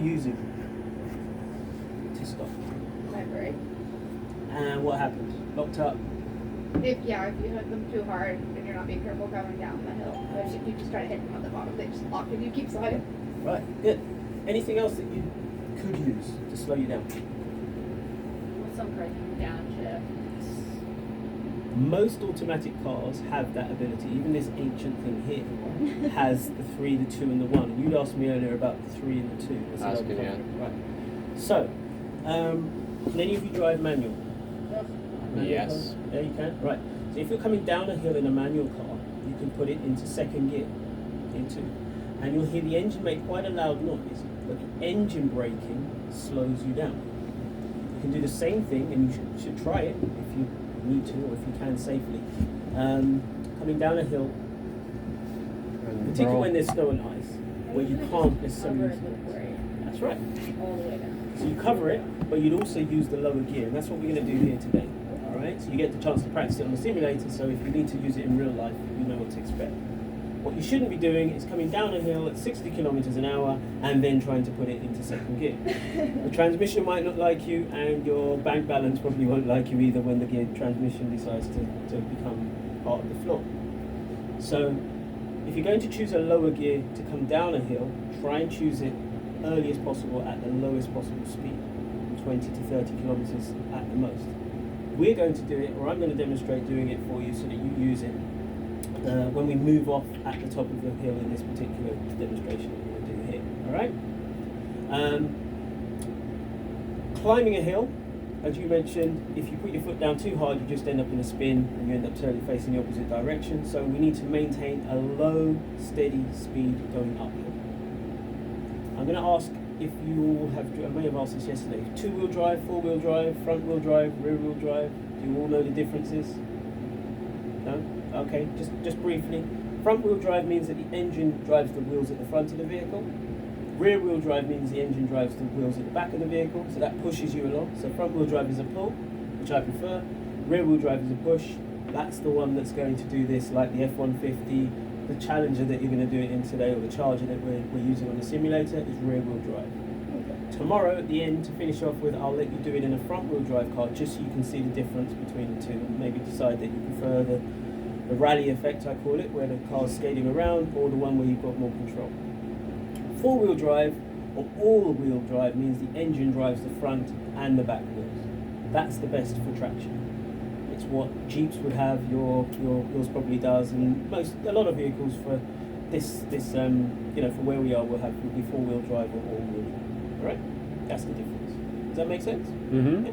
Using to stop. My brake. And what happens? Locked up. If you hit them too hard and you're not being careful coming down the hill, if you just try to hit them at the bottom, they just lock and you keep sliding. Right, good. Anything else that you could use to slow you down? With some kind of downshift. Most automatic cars have that ability. Even this ancient thing here has the 3, the 2 and the 1. And you'd asked me earlier about the 3 and the 2. Asking, yeah. Right. So, can any of you drive manual? Manual Yes. cars? Yeah, you can. Right. So if you're coming down a hill in a manual car, you can put it into second gear, into, and you'll hear the engine make quite a loud noise, but the engine braking slows you down. You can do the same thing, and you should try it if you need to, or if you can safely. Coming down a hill, particularly when there's snow and ice, where you can't necessarily use it. That's right. All the way down. So you cover it, but you'd also use the lower gear, and that's what we're going to do here today. All right. So you get the chance to practice it on the simulator. So if you need to use it in real life, you know what to expect. What you shouldn't be doing is coming down a hill at 60 kilometers an hour and then trying to put it into second gear. The transmission might not like you, and your bank balance probably won't like you either when the gear transmission decides to become part of the floor. So if you're going to choose a lower gear to come down a hill, try and choose it early as possible at the lowest possible speed, 20 to 30 kilometers at the most. We're going to do it, or I'm going to demonstrate doing it for you so that you use it when we move off at the top of the hill in this particular demonstration that we're going to do here. All right? Climbing a hill, as you mentioned, if you put your foot down too hard, you just end up in a spin and you end up turning facing the opposite direction. So we need to maintain a low, steady speed going uphill. I'm going to ask if you all have, I may have asked this yesterday, 2-wheel drive, 4-wheel drive, front-wheel drive, rear-wheel drive, do you all know the differences? No? Okay, just briefly. Front-wheel drive means that the engine drives the wheels at the front of the vehicle. Rear-wheel drive means the engine drives the wheels at the back of the vehicle, so that pushes you along. So front-wheel drive is a pull, which I prefer. Rear-wheel drive is a push. That's the one that's going to do this, like the F-150, the Challenger that you're going to do it in today, or the Charger that we're using on the simulator, is rear-wheel drive. Tomorrow at the end, to finish off with, I'll let you do it in a front-wheel drive car, just so you can see the difference between the two, and maybe decide that you prefer the rally effect, I call it, where the car's skating around, or the one where you've got more control. 4-wheel drive, or all-wheel drive, means the engine drives the front and the back wheels. That's the best for traction. It's what Jeeps would have, yours probably does, and a lot of vehicles for this for where we are will be 4-wheel drive or all-wheel drive. All right, that's the difference. Does that make sense? Mm-hmm. Yeah.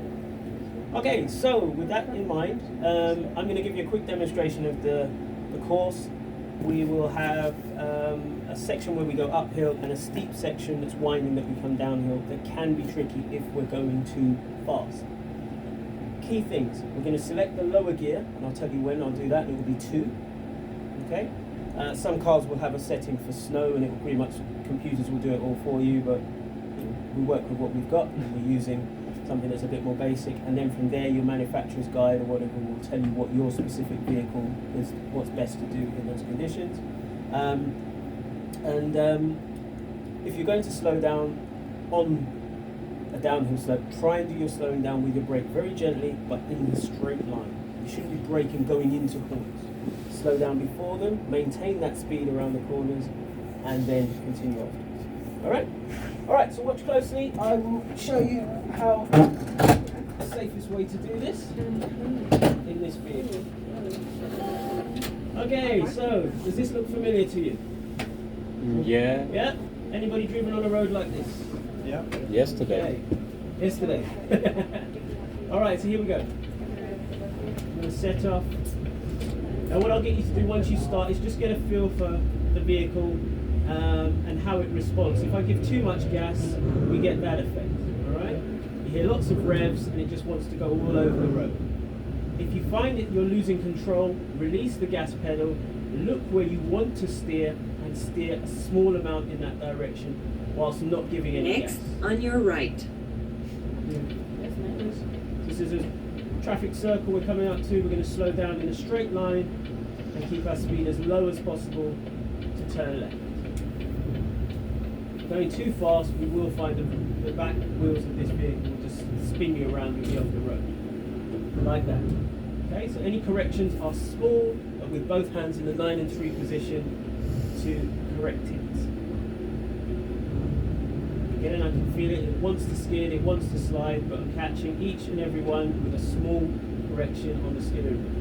Okay, so with that in mind, I'm going to give you a quick demonstration of the course. We will have a section where we go uphill and a steep section that's winding that we come downhill that can be tricky if we're going too fast. Key things, we're going to select the lower gear, and I'll tell you when I'll do that, and it will be 2. Okay? Some cars will have a setting for snow, and it will pretty much, computers will do it all for you, but we work with what we've got, and we're using something that's a bit more basic, and then from there your manufacturer's guide or whatever will tell you what your specific vehicle is, what's best to do in those conditions. If you're going to slow down on a downhill slope, try and do your slowing down with your brake very gently, but in a straight line. You shouldn't be braking going into corners. Slow down before them, maintain that speed around the corners, and then continue afterwards. All right, so watch closely. I will show you how the safest way to do this in this vehicle. Okay, so does this look familiar to you? Yeah. Yeah? Anybody driven on a road like this? Yeah. Yesterday. Okay. Yesterday. All right, so here we go. I'm going to set off. Now what I'll get you to do once you start is just get a feel for the vehicle and how it responds. If I give too much gas, we get that effect. All right? You hear lots of revs and it just wants to go all over the road. If you find that you're losing control, release the gas pedal, look where you want to steer, and steer a small amount in that direction whilst not giving any Next, gas. on your right. This is a traffic circle we're coming up to. We're going to slow down in a straight line and keep our speed as low as possible to turn left. Going too fast, we will find the back wheels of this vehicle will just spin you around and be off the road. Like that. Okay, so any corrections are small, but with both hands in the 9 and 3 position to correct it. Again, I can feel it. It wants to skid, it wants to slide, but I'm catching each and every one with a small correction on the steering wheel.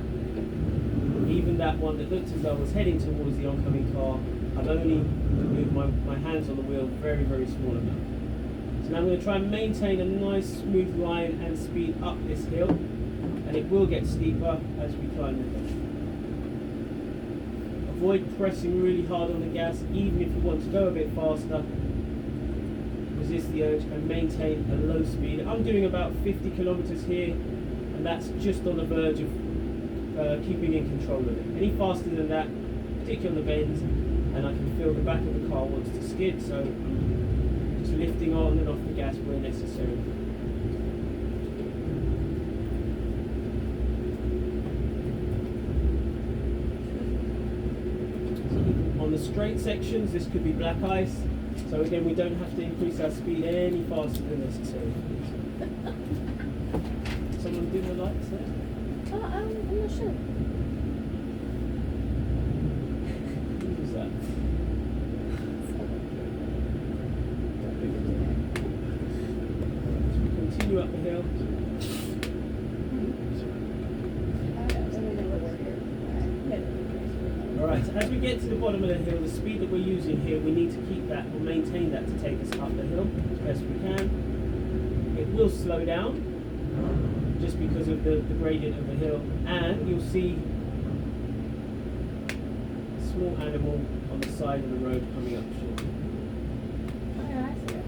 Even that one that looked as though I was heading towards the oncoming car, I've only moved my hands on the wheel very, very small amount. So now I'm going to try and maintain a nice smooth line and speed up this hill, and it will get steeper as we climb the hill. Avoid pressing really hard on the gas, even if you want to go a bit faster. Resist the urge and maintain a low speed. I'm doing about 50 kilometers here, and that's just on the verge of keeping in control of it. Any faster than that, particularly on the bends, and I can feel the back of the car wants to skid, so just lifting on and off the gas where necessary. So on the straight sections, this could be black ice, so again we don't have to increase our speed any faster than necessary. Someone do the lights there? I'm not sure. Who's that? Continue up the hill. Alright, so as we get to the bottom of the hill, the speed that we're using here, we need to keep that or maintain that to take us up the hill as best we can. It will slow down just because of the gradient of the hill, and you'll see a small animal on the side of the road coming up shortly. Oh, yeah, I see it.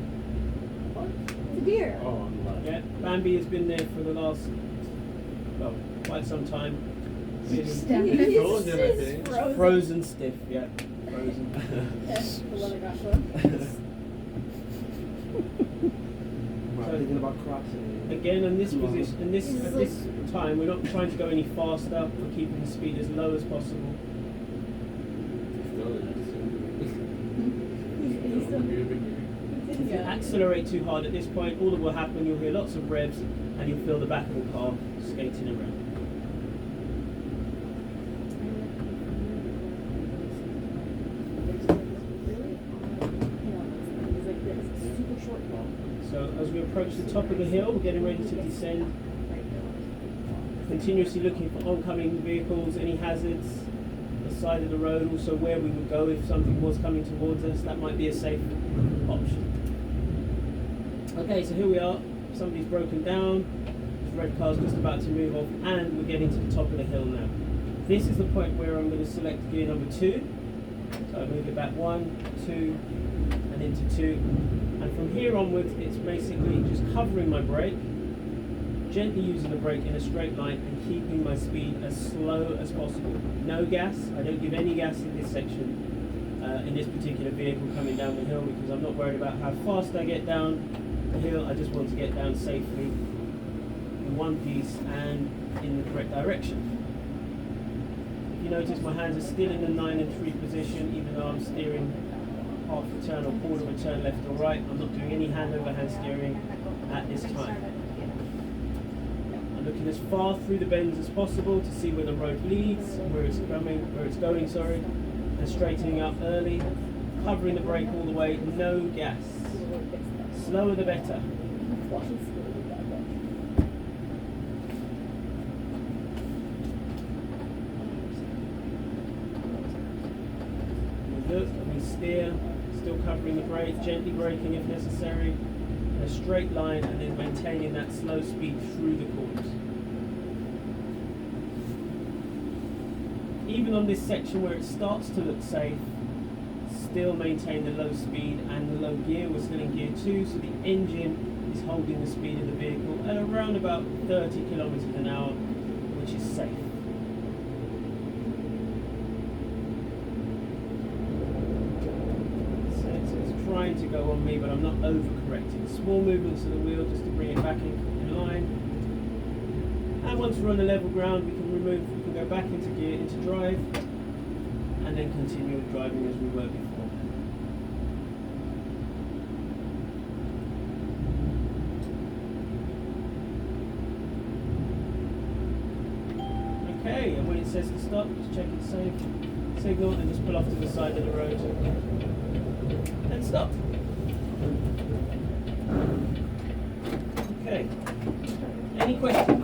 It's a deer. Oh, I'm lucky. Yeah, Bambi has been there for the last, well, quite some time. It's Frozen, I think. Frozen stiff, yeah. Frozen. The leather got Thinking about crossing. Again, in this position, at this time, we're not trying to go any faster. We're keeping the speed as low as possible. If you accelerate too hard at this point, all that will happen, you'll hear lots of revs, and you'll feel the back of the car skating around. So as we approach the top of the hill, we're getting ready to descend. Continuously looking for oncoming vehicles, any hazards, the side of the road, also where we would go if something was coming towards us. That might be a safe option. Okay, so here we are. Somebody's broken down. The red car's just about to move off, and we're getting to the top of the hill now. This is the point where I'm going to select gear number 2. So I move it back 1, 2, and into 2. And from here onwards, it's basically just covering my brake, gently using the brake in a straight line and keeping my speed as slow as possible. No gas. I don't give any gas in this section, in this particular vehicle coming down the hill, because I'm not worried about how fast I get down the hill. I just want to get down safely in one piece and in the correct direction. If you notice, my hands are still in the 9 and 3 position, even though I'm steering half a turn or quarter of a turn left or right. I'm not doing any hand over hand steering at this time. I'm looking as far through the bends as possible to see where the road leads, where it's going, and straightening up early, covering the brake all the way, no gas. Slower the better. We look and we steer, still covering the brake, gently braking if necessary, in a straight line, and then maintaining that slow speed through the corners. Even on this section where it starts to look safe, still maintain the low speed and the low gear. We're still in gear 2, so the engine is holding the speed of the vehicle at around about 30 kilometers an hour, which is safe. So it's trying to go on me, but I'm not overcorrecting. Small movements of the wheel just to bring it back in line. And once we're on the level ground, we can go back into gear, into drive, and then continue driving as we were before. Okay, and when it says to stop, just check it's safe. Signal and just pull off to the side of the road. And stop. Okay. Any questions?